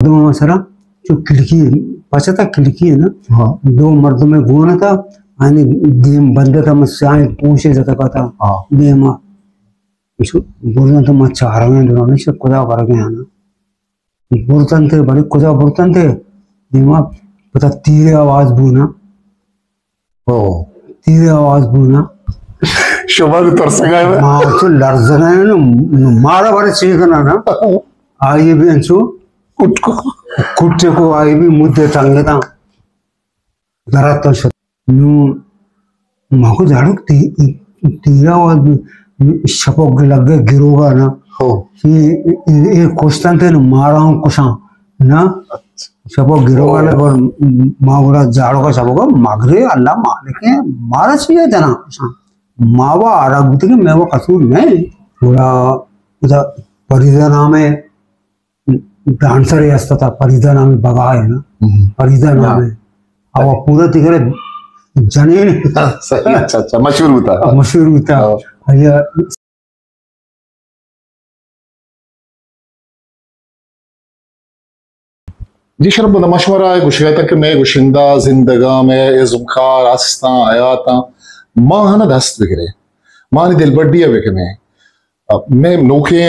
मसरा जो खिड़की पाचा था खिड़की है ना। हाँ। दो मर्द में गोना था आने गेम बंद था मसाए पूछे जाता का था। हाँ। गेम इसको बोलना तो मत चाह रहे हैं दोनों से खुदा कर गए हैं ना बुरतन थे बड़े खुदा बुरतन थे दिमाग पता तीरे आवाज बुना तीरे आवाज बुना शोभा भी तरस गए हैं। माँ तो लर्ज़ रहे हैं ना मारा बड़े चीज़ करना ना आइए भी अंशु कुत्ते को आई भी मुद्दे तंगे था जरा तो नू माँ को झाड़ू तीरा और शपोक लग गए गिरोगा ना ये क्वेश्चन थे ना मारा हूँ कुछ ना शपोक गिरोगा ना और माँ बोला झाड़ू का शपोक मागरे अल्लाह मालिक है मारा चाहिए जना मावा आराग के मैं वो कसूर नहीं पूरा उधर परिधा नाम है डांसर ही असता था परिधा नाम बगा है ना परिधा नाम है अब वो पूरा तिकरे जने सही अच्छा मशहूर होता ये जी शरब बंदा मशवरा है कुछ कहता कि मैं गुशिंदा जिंदगा में जुमखार आस्ता आया था माँ ना दस्त बिखरे माँ ने दिल बढ़िया बिखरे मैं नोखे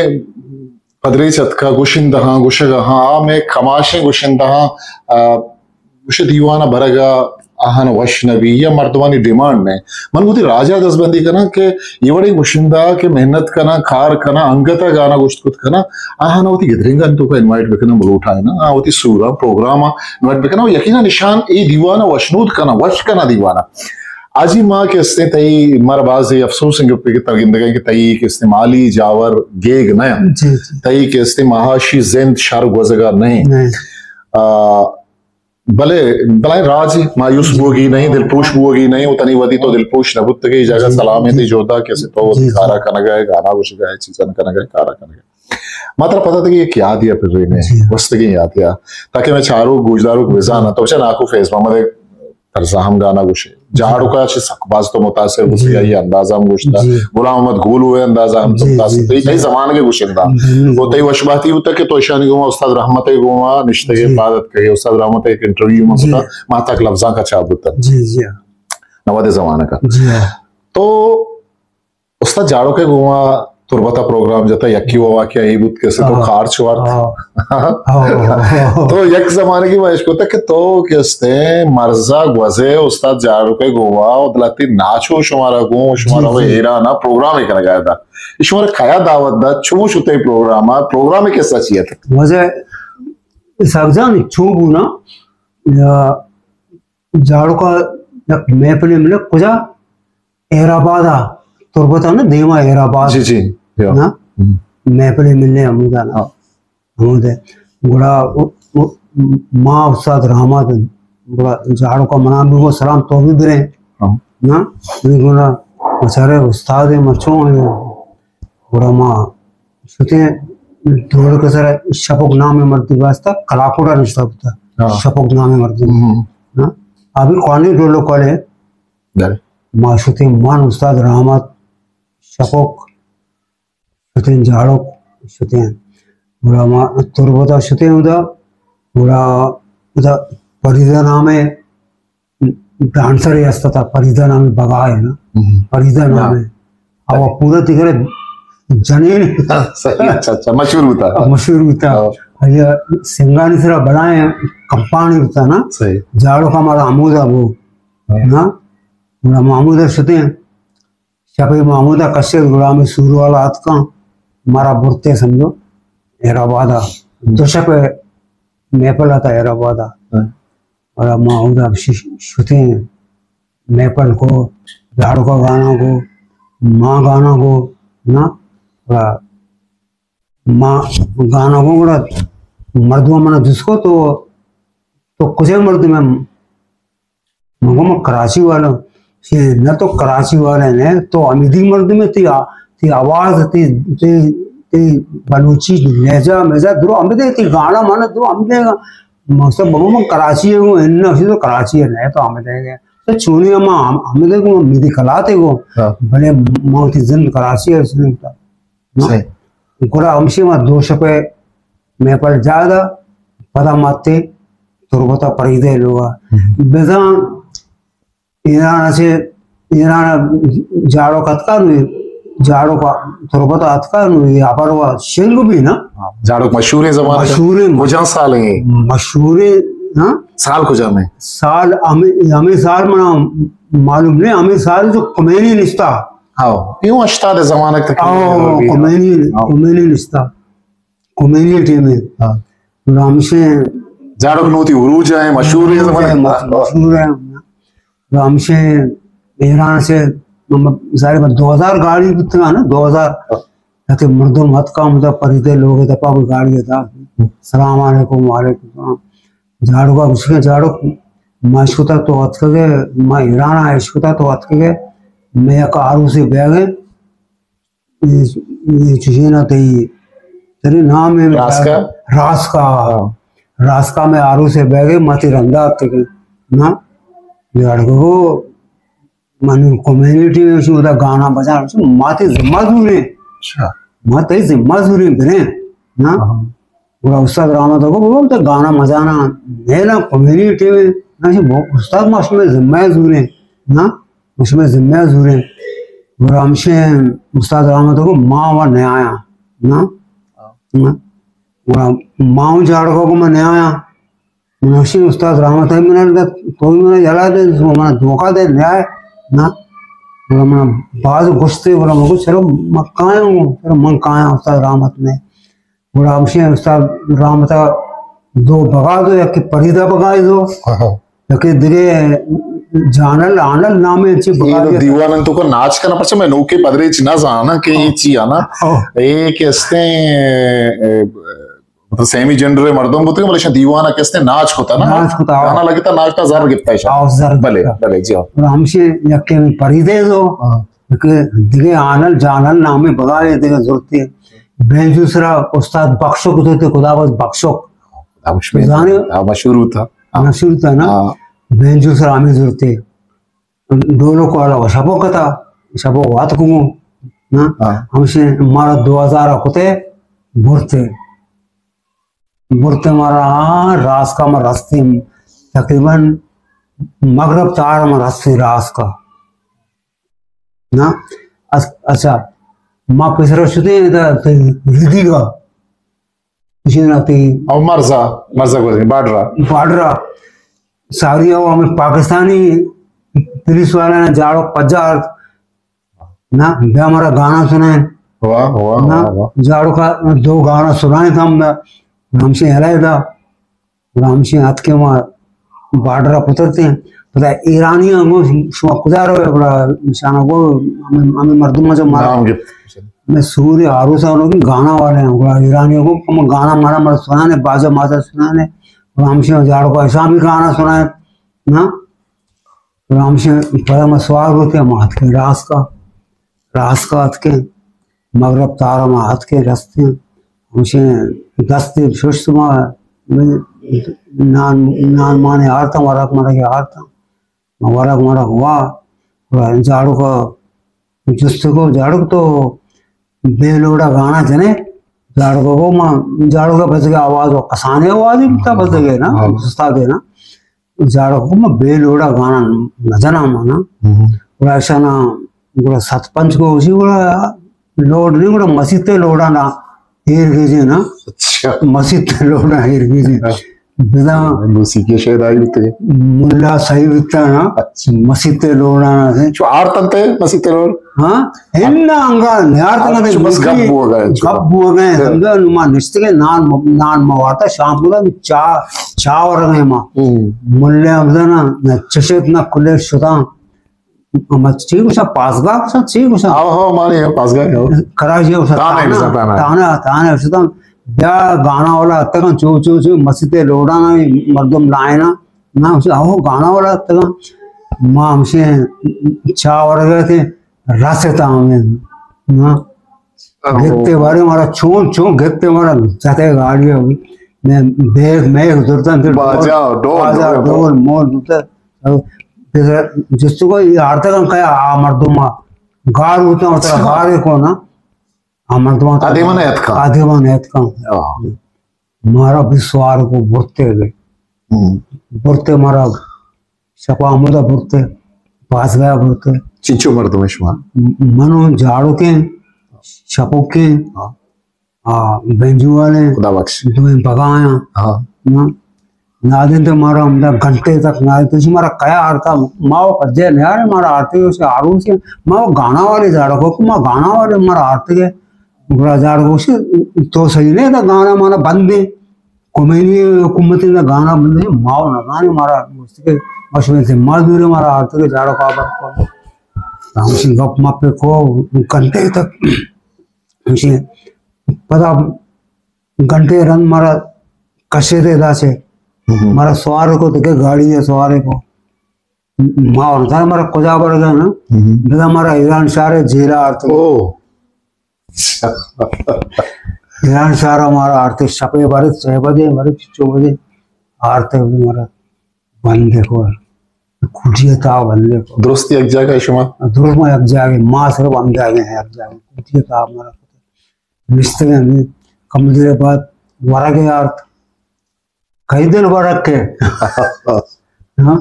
पदरे चतका गुशिंदा हाँ गुशगा हाँ मैं खमाशे गुशिंदा हाँ गुश दीवाना भरगा आहान वशनबी या मर्दवानी डिमांड ने मन बुद्धि राजा दसबंदी करना के ये बड़ी गुशिंदा के मेहनत करना खार करना अंगता गाना गुश्त कुछ करना आहान होती गिदरिंगा तो का इनवाइट बेकना बोलूठा है ना होती सूरा प्रोग्राम इनवाइट बेकना यकीना निशान ये दीवाना वशनूद करना वश करना दीवाना आजी माँ के इसने तई मरबाज अफसोस के तरगिंदगा के तई के इस्तेमाली जावर गेग नया तई के इसने महाशी जिंद शार गुजगा नहीं भले भले राज मायूस होगी नहीं दिलपोश होगी नहीं उतनी वदी तो दिलपोश नबुत की जगह सलामे थी जोधा कैसे तो खारा कन गए गाना कुछ गए चीजन कन गए कारा कन गए मात्र पता था कि ये क्या दिया फिर रही वस्त की याद दिया ताकि मैं चारों गुजदारों को विजा ना तो अच्छा नाकू फेस मोहम्मद तरसा हम गाना कुछ झाड़ू का अच्छे सकबाज तो मुतासिर कुछ ये अंदाजा हम कुछ था गुलाम मोहम्मद गोल हुए अंदाजा हम मुतासिर तो कई जमाने के कुछ इंदा वो तई वशबाती होता कि तो ईशानी गुमा उस्ताद रहमत गुमा निश्ते के इबादत के उस्ताद रहमत एक इंटरव्यू में होता माता के लफ्ज़ां का चाब होता नवादे जमाने का तो उस्ताद झाड़ू के गुमा तुरबता प्रोग्राम जता यक्की हुआ क्या ये बुत कैसे तो खार चुवार तो यक जमाने की वजह को तक तो किसते मर्जा गवजे उस्ताद झाड़ू के गोवा उदलाती नाचो शुमारा वो हेरा ना प्रोग्राम ही करना गया था इशमारा खाया दावत दा छू छुते प्रोग्राम में कैसा चाहिए था वजह सागजान छू बुना झाड़ू का मैं अपने मिले कुजा एराबादा तुरबता ना देवा एराबाद जी ना मैं पहले मिलने अमूदा ना अमूदे बड़ा माँ उस्ताद रहमत बड़ा झाड़ू का मना भी वो सलाम तो भी बिरे ना बड़ा बेचारे उस्ताद मच्छों बड़ा माँ सुते दौड़ के सारे शपोक नाम में मरती वास्ता कलाकोड़ा रिश्ता होता शपोक नाम में मरती ना अभी कौन डोलो कॉले माँ सुते मान उस्ताद रहमत शपोक शुतें झाड़ो शुतें बुरा माँ तुरबता शुतें बुरा उधर परिधा नाम है डांसर ही असता था परिधा नाम है बगा है ना परिधा नाम है अब पूरा तिकरे जने अच्छा मशहूर होता ये सिंगानी सिरा बनाए कंपानी होता ना झाड़ो का हमारा अमूदा वो ना बुरा मामूदा शुतें शपे मामूदा कश्य गुलाम सूर वाला हाथ का मारा बुरते समझो एराबादा दशक मेपल आता एराबादा और मामूदा शुते मेपल को झाड़ू का गाना को माँ गाना को ना माँ गाना को बड़ा मर्दवा मना जिसको तो कुछ मर्द में मगो कराची वाला न तो कराची वाले ने तो अमीदी मर्द में ती आवाज ती बलूची लहजा मेजा द्रो अमिदे ती गाना माने द्रो अमिदे सब बगो कराची है वो इन्ना तो कराची है नहीं तो अमिदे तो चुनी मां अमिदे को मिदी कलाते को भले मौती जिंद कराची है सुन सही कोड़ा अमशी मा 200 पे मैं पर ज्यादा पता माते तुरबता परिदे लोगा बेजा ईरान जाड़ो कतका जाड़ो का तुरबता अतका यापर वा शेंगु भी ना जाड़ो मशहूर है जमाने मशहूर है कुछ साल है मशहूर है हाँ साल कुछ में साल हमें साल मना मालूम नहीं हमें साल जो कमेनी निस्ता हाँ यूं अश्ताद जमाने तक कमेनी निस्ता कमेनी टीम है रामशे जाड़ो नोती उरूज है मशहूर है जमाने मशहूर है रामशे ईरान से सारे 2000 गाड़ी कितना ना 2000 ताकि मर्दों मत का मतलब परिधे लोग दपा कोई गाड़ी था सलाम अलैकुम वालेकुम झाड़ू का उसके झाड़ू माशुता तो हथ के मैं ईरान आशुता तो हथ के मैं कारू से बैग ये चीजें ना थी तेरे नाम है रास्का में आरू से बैग मत रंदा तक ना झाड़ू को मन कम्युनिटी में उसमें गाना बजा माते जिम्मा जुरे अच्छा माते जिम्मा जुरे बने ना पूरा उस्ताद रहमत को बोलते गाना मजाना है ना कम्युनिटी में ना उस्ताद में उसमें जिम्मा जुरे ना उसमें जिम्मा जुरे और हमसे उस्ताद रहमत को माँ व नया आया ना माँ झाड़कों को मैं नया आया मुनशी उस्ताद रहमत है मैंने तो मैंने जला दे मैंने धोखा दे न्याय ना बोला मैं बाज घुसते बोला मुझको चलो मक्काया हूँ चलो मक्काया उस्ताद रहमत ने बोला हमसे उस्ताद रहमत दो भगा दो या कि परिदा भगाई दो या कि दिगे जानल आनल नामे अच्छी भगा दो दीवानन तो को नाच करना पड़ता मैं नौके पदरे ना जाना कि ये चीज आना एक ऐसे मतलब सेमी जेंडर मर्दों को तो मतलब दीवाना कैसे नाच होता ना गाना लगता नाचता जर गिरता है भले भले जी और हमसे यके में परिदे दो कि दिगे आनल जानल नामे भगाए दिगे जरूरत है बेंजूसरा उस्ताद बख्शो को तो खुदावंद बख्शो मशहूर था ना बेंजूसरा हमें जरूरत है डोलो को अलग शबो कथा शबो बात को ना हमसे हमारा 2000 होते बुरते मारा रास का मैं रास्ते तकरीबन मगरब 4 में रास्ते रास का ना अच्छा माँ पिछड़ा शुद्ध रिदी का इसी नाते और मर्जा बोले बाडरा सारी हमें पाकिस्तानी पुलिस वाले ने जाड़ो 50 ना हमारा गाना सुनाए ना जाड़ो का 2 गाना सुनाए था हमसे हलाए था हमसे हाथ के वहाँ बाडरा पुतरते हैं पता ईरानियों को गुजारो बड़ा निशाना को हमें मर्दों में जो मारा मैं सूर्य आरूसा की गाना वाले हैं ईरानियों को हम गाना मारा सुनाने बाजा माजा सुनाने हमसे जाड़ो का ऐसा भी गाना सुनाए ना हमसे पता मैं स्वाग होते हम हाथ के रास का हाथ के मगरब तारा में हाथ के रस्ते हमसे दस्ते सुषमा नान माने हारता वरक मारा के हारता वरक मारा हुआ झाड़ू का जुस्तको झाड़ू तो बेलोड़ा गाना जने झाड़ू को झाड़ू का बच गया आवाज कसाने आवाज ही बच गए ना सुस्ता दे ना झाड़ू को मैं बेलोड़ा गाना नजना माना और ऐसा ना सतपंच को उसी लोड नहीं मसीते लोड़ा ना हेर गए ना मसीते लोड़ा हेर गए बिना मूसिकी शायद आई थे मुल्ला सही बिता ना मसीते लोड़ा ना थे जो आरतंते मसीते लोड़ हाँ इन्ना अंगा न्यारतंते बस गप हो गए समझा नुमा निश्चित नान मवाता शाम को ना चा और गए माँ मुल्ले हमदा ना चशेत ना कुले शुदा ठीक उसा पासगा उसा ठीक उसा आओ हमारे पासगा कराची उसा ताने उसा ब्या गाना वाला तक चो मसीते लोड़ा ना मर्दम लाए ना उसे आओ गाना वाला तक माँ हमसे चा और गए थे रास्ते हमें ना गिरते बारे हमारा चों गिरते हमारा जाते गाड़ी होगी मैं मैं उधरता बाजा डोल मोल जिसको आर्थिक अंक है मर्दुमा गार होता गार को ना मर्दुमा आदिमान ऐत का मारा विश्वार को बुरते गए, बुरते मारा छपा मुदा बुरते पास गया बुरते चिंचो मर तुम्हें शुमा मनो झाड़ू के छपो के बेंजू वाले खुदा बख्श तुम्हें भगाया नादिन तो मारा मतलब घंटे तक नादिन तो मारा कया आरता माओ कज्जे नहीं यार मारा आरती उसे आरू से माओ गाना वाले झाड़ू को माँ गाना वाले मारा आरती के बुरा झाड़ू से तो सही नहीं था गाना मारा बंदे कॉमेडी कुम्मती ना गाना बंदे माओ ना गाने मारा उसके मशहूर से मजदूर मारा आरती के झाड़ू का पर हमसे गप मापे को घंटे तक हमसे पता घंटे रन मारा कशे थे दासे मारा सवार को तो गाड़ी है सवार को मार था मारा कोजा बढ़ गया ना दादा मारा ईरान सारे जेरा आरते ईरान सारा हमारा आरते छपे बारे 6 बजे बारे 4 बजे आरते हमारा बंदे को कुटिया था बंदे को दुरुस्ती एक जगह शुमा दुरुस्त में एक जगह माँ सिर्फ हम जागे हैं एक जगह कुटिया था हमारा मिस्त्री हमें कम देर बाद वरा के यार कई दिन वरक के हाँ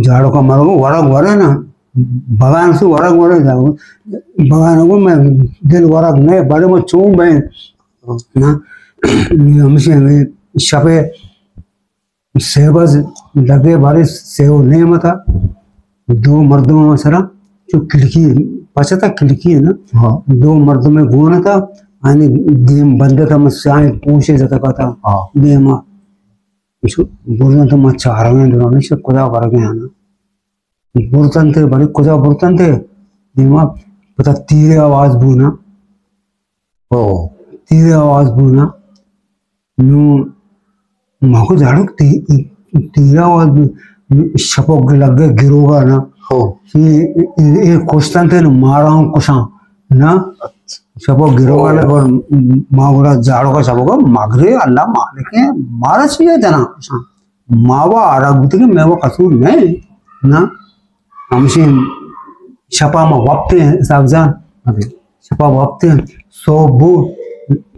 झाड़ू का मरो वरक वरे ना भगवान से वरक वरे जाओ भगवान को मैं दिल वरक नहीं बड़े में चूम भाई ना हमसे हमें छपे सेवज लगे बारे सेव नहीं मता 2 मर्दों में सरा जो खिड़की पछता खिड़की है ना 2 मर्दों में गुण था आने गेम बंद था मसाए पूछे जाता का था गेम इसको बोलना तो मैं चाह रहा हूँ दोनों से कुदा कर गया ना बुरतन थे बड़े कुदा बुरतन थे गेम पता तीर आवाज बुना तीर आवाज बुना नू माको झाड़ू तीर आवाज छपक लग गए गिरोगा ना ये क्वेश्चन थे ना मारा हूँ कुछ ना सबो गिरो वाले और मावरा झाड़ो का सबो का मागरे अल्लाह मालिक है मारा चाहिए जना मावा आरागुत के मैं वो कसूर नहीं ना हमसे छपा में वक्ते हैं सावजान छपा वक्ते हैं सोबू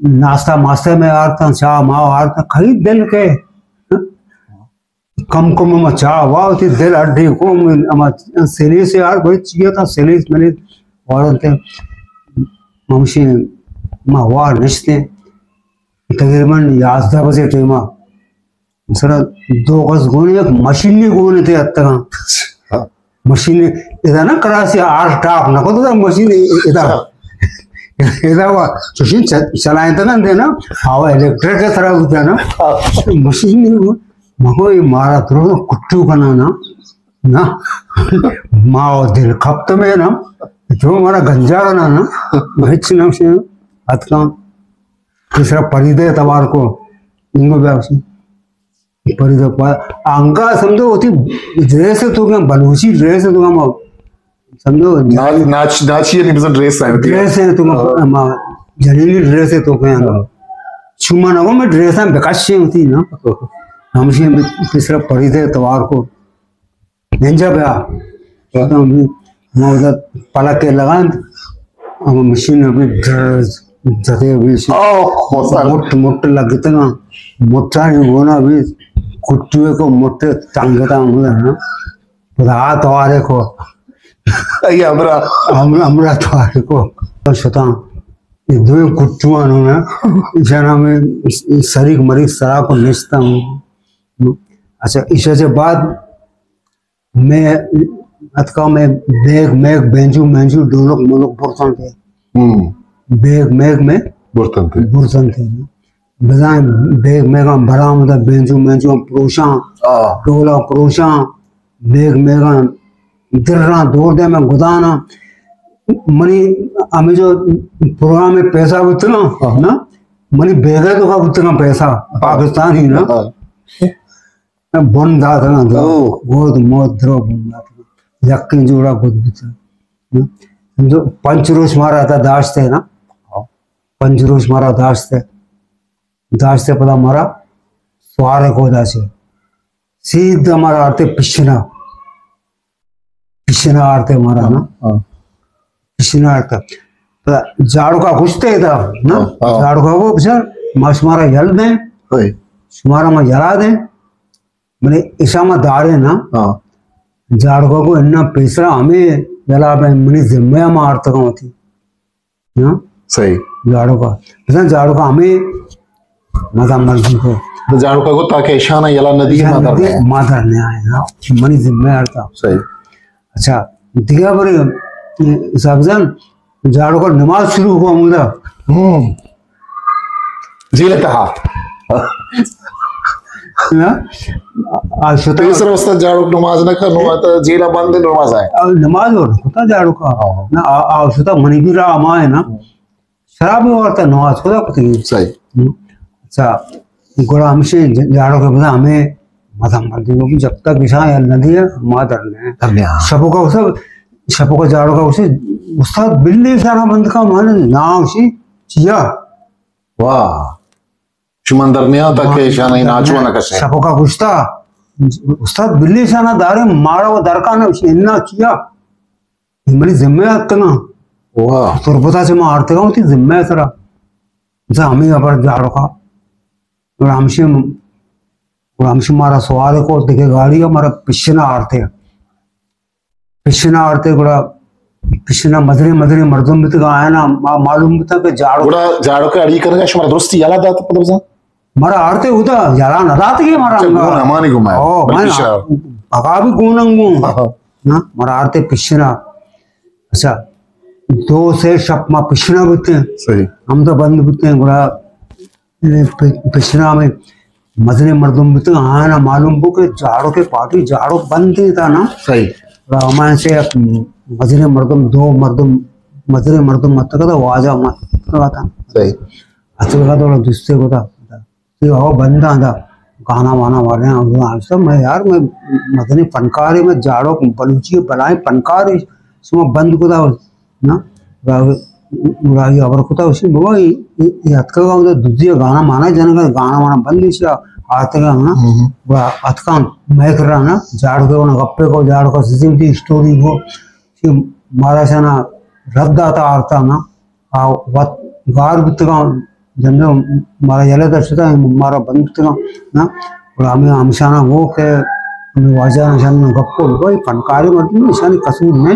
नाश्ता मास्ते में आरता चाह माव आरता खरीद दिल के कम कम में चाह वाह थी दिल अड्डी को मैं सेली से यार बड़ी चाहिए था सेली मैंने औरत ममशी माँ वार नचते तकरीबन 11 बजे थे माँ सर 2 गज गोने एक मशीनी गोने थे अब तक मशीनी इधर ना कराची 8 टाप ना को तो मशीन इधर इधर वो मशीन चलाए थे ना हवा इलेक्ट्रिक के तरह होता ना मशीनी मको ये मारा तो कुट्टू बना ना माँ दिल खपत में ना जो हमारा गंजा बना ना बच्चे नाम से अतका तीसरा परिदे तवार को इनको व्यवसाय परिदे अंगा समझो होती ड्रेस है तो क्या बलूची ड्रेस है तो हम समझो नाचिए नहीं बस ड्रेस है तो जलीली ड्रेस है तो क्या चुमा ना वो मैं ड्रेस है बेकाशी होती ना हमसे तीसरा परिदे तवार को निंजा पे मैं उधर पलक के लगान मशीन अभी जते अभी मुट्ठ लगते ना मुट्ठा नहीं होना अभी कुट्टुए को मुट्ठे टांगता मुझे ना रात वाले को ये हमरा वाले को शता ये 2 कुट्टुआ ना जना में शरीक मरीज सरा को निचता हूँ अच्छा इससे बाद मैं अतका में बेग मेग बेंजू मेंजू डोलक मोलक बुरतन थे बेग मेग में बुरतन थे बजाय बेग मेगा बड़ा मतलब बेंजू मेंजू प्रोशा डोला प्रोशा बेग मेगा दिर्रा दौड़ दे में गुदाना मनी हमें जो प्रोग्राम में पैसा उतना ना मनी बेगा तो का उतना पैसा पाकिस्तान ही ना बन था ना बहुत मौत द्रो यकीन जोड़ा बुद्ध जो पंचरोश मारा था दाश थे ना पंचरोश मारा दाश थे पता मारा स्वार को दाशे सीधा मारा आते पिछना आरते मारा ना पिछना आरता झाड़ू का घुसते था ना झाड़ू का वो मां शुमारा जल दें सही शुमारा मां जला दें मैंने ईशा में दारे ना हाँ जाड़को को इन्ना पेसरा हमें जला पे मनी जिम्मे मार तक होती ना सही जाड़ो का ऐसा जाड़ो का हमें मजा मर्जी को तो जाड़ू का गोता के ईशाना यला नदी माधर ने आए ना मनी जिम्मे आता सही अच्छा दिया बरे सबजन जाड़ो का नमाज शुरू हुआ मुझे जी लेता हाँ ना आज तो इस रास्ते जाड़ू नमाज न कर नमाज जीला बंद नमाज आए नमाज और होता जाड़ो का ना आज होता मनी भी रहा हमारे ना शराब भी और नमाज खुदा पता सही अच्छा गोड़ा हमसे जाड़ो के बता हमें मजा मर्दी को जब तक ईशा नदी है माधर ने शबों का सब शबों का जाड़ो का उसे उस्ताद बिल्ली सारा बंद का मान ना उसी चिया वाह शुमंदर ने तक के ईशा नहीं नाचुआ ना कसे शबों का गुस्ता उस्ताद बिल्ली सारा दारे मारा वो दरका ना उसे इन्ना किया मेरी जिम्मेदार तना वाह तो पता से मैं आरते का जिम्मेदार तेरा जैसा हमें अपर जाड़ो का और हमसे हमारा सवाल को देखे गाड़ी हमारा पिछना आरते गुड़ा पिछना मदरे मदरे मर्दों में तो आया ना मालूम था कि जाड़ो के अड़ी करने का हमारा दोस्ती याद आता पता बसा हमारा आरते होता यारा न रात के हमारा हमारी घुमाया ओ मैं भगा भी कौन ना हमारा आरते पिछना अच्छा दो से शप में पिछना बुते हैं सही हम तो बंद बुते हैं गुड़ा पिछना में मदरे मर्दों में तो आया ना मालूम हो कि जाड़ो के पार्टी जाड़ो बंद था ना सही हमारे से मदरे मर्दम दो मर्दम मदरे मर्दम मत का वाजा मत था सही अच्छा का तो दूसरे को था ये हो बंदा था गाना वाना वाले हैं मैं यार मैं मदनी फनकार में जाड़ो बलूची बनाए फनकार इसमें बंद को था ना उड़ाई अबर को था उसी बाबा ये अतका का उधर दूसरी गाना माना जन का गाना वाना बंद इसे आते का ना वो अतका मैं कर रहा ना जाड़ के ना गप्पे को जाड़ का सीधी स्टोरी को मारा से ना रद्द आता आरता ना वत गार बितगा जन मारा जले दर्शता मारा बंद बितगा ना और हमें हमशाना वो के हमें वाजा नशान गप्पो कोई फनकारी मर्द निशानी कसूर में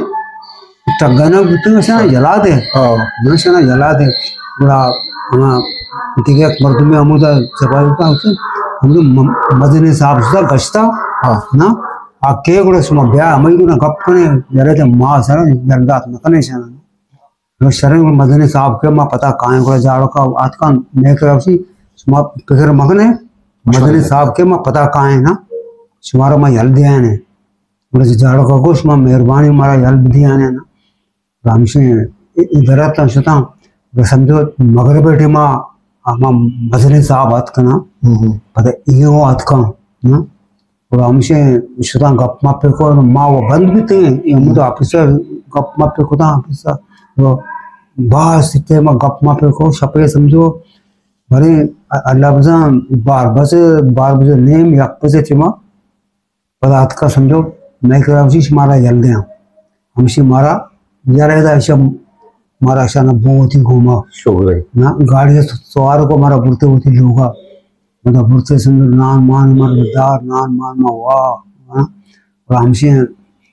टगना बितगा से जला दे नशाना जला दे बड़ा हम दिखे मर्द में अमुदा जवाब होता उसे हम मदने साहब से गश्ता ना आके गुड़ा सुमा ब्याह हमें गुना गप कने जरे ते मां सर जरदात न कने शन नो शरण मदने साहब के मां पता काए गुड़ा जाड़ो का आत का मैं करसी सुमा फिकर मगने मदने साहब के मां पता काए ना सुमारो मां हल दिया ने गुड़ा जाड़ो का गोश मां मेहरबानी मारा हल दिया ने ना रामसे इधर ता शता समझो मगरब बेटे मां मदने साहब आत कना पता यो आत का ना और हमसे शुदा गप मापे को माँ वो बंद भी थे ये मुझे ऑफिसर गप मापे को था ऑफिसर वो बस इतने में गप मापे को शपे समझो भरे अल्लाह बजान बार बजे नेम या बजे चिमा पदार्थ का समझो मैं कह रहा हूँ हमारा जल गया हमसे मारा यार ऐसा मारा ऐसा ना बहुत ही घूमा ना गाड़ी से सवार को मारा बुरते होती लोगा मतलब बुरते समझो नान मान मरदार नान मान मा वाह और हमसे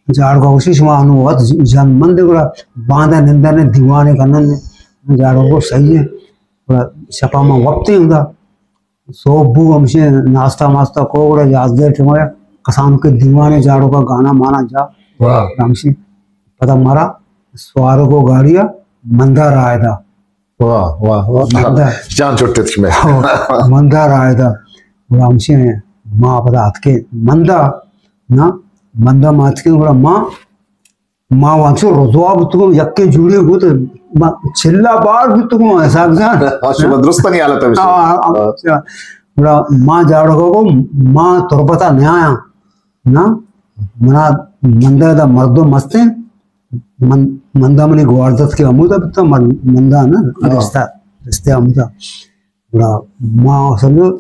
जाड़ का कोशिश में अनुभव जन मंद गुड़ा बांधा निंदा ने दीवाने का नंद जाड़ों को सही है गुड़ा छपा में वक्त ही होगा सोबू हमसे नाश्ता मास्ता को गुड़ा याद दे चुका कसाम के दीवाने जाड़ों का गाना माना जा हमसे पता मारा सवारों को गाड़िया मंदा रहा था वाह वाह वाह जान छुट्टे थी मैं मंदा रहा था हमसे माँ पता हाथ के मंदा ना मंदा मात के बड़ा माँ वहां से रोजवा बुतको यक्के जुड़े हो तो चिल्ला बार बुतको ऐसा जान दुरुस्त नहीं हालत है बड़ा माँ जाड़ो को माँ तोर पता नहीं आया ना मना मंदा दा मर्दो मस्ते मंदा मनी ग्वारदत के अमुदा बिता मंदा ना रिश्ते अमुदा बड़ा माँ समझो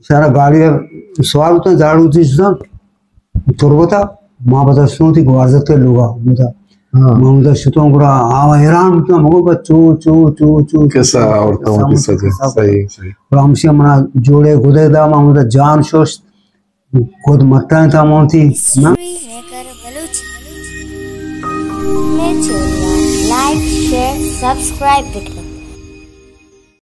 सारा गाड़ी सवाल तो झाड़ू थी सब तुरबता माँ बता सुनो थी ग्वारदत के लोग अमुदा महमूद शुतों गुड़ा आवा हैरान तो मगो का चू चू चू चू कैसा औरतों की सजे सही सही रामशी मना जोड़े खुदे दा महमूद जान शोश खुद मट्टा था मोती ना लाइक शेयर सब्सक्राइब